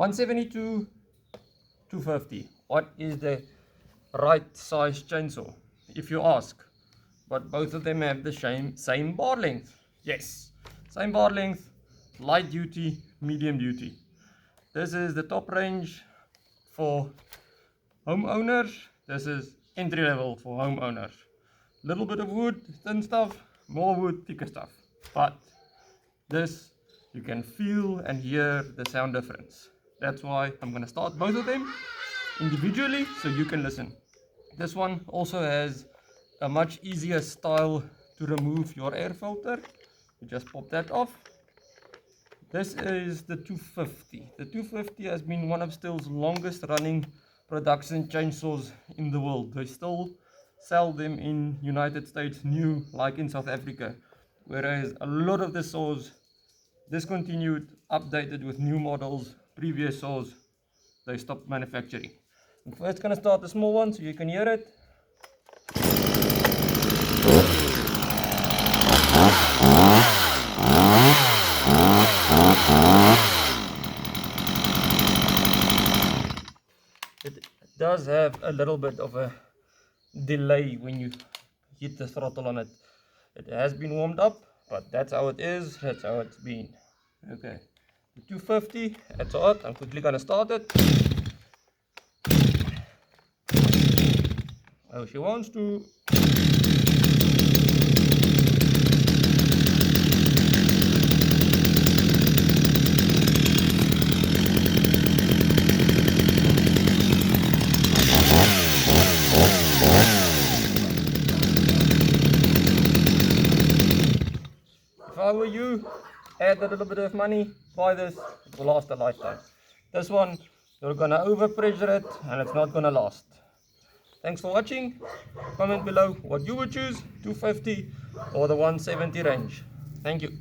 170 to 250. What is the right size chainsaw, if you ask? But both of them have the same bar length. Yes, same bar length, light duty, medium duty. This is the top range for homeowners. This is entry level for homeowners. Little bit of wood, thin stuff, more wood, thicker stuff. But this, you can feel and hear the sound difference. That's why I'm gonna start both of them individually so you can listen. This one also has a much easier style to remove your air filter. You just pop that off. This is the 250. The 250 has been one of Stihl's longest running production chainsaws in the world. They still sell them in United States new, like in South Africa, whereas a lot of the saws discontinued, updated with new models, previous saws, they stopped manufacturing. I'm first gonna start the small one so you can hear it. It does have a little bit of a delay when you hit the throttle on it. It has been warmed up, but that's how it is, that's how it's been. Okay, the 250, that's hot. I'm quickly gonna start it. Oh, she wants to. If I were you, add a little bit of money, buy this, it will last a lifetime. This one, you're gonna overpressure it and it's not gonna last. Thanks for watching. Comment below what you would choose, 250 or the 170 range. Thank you.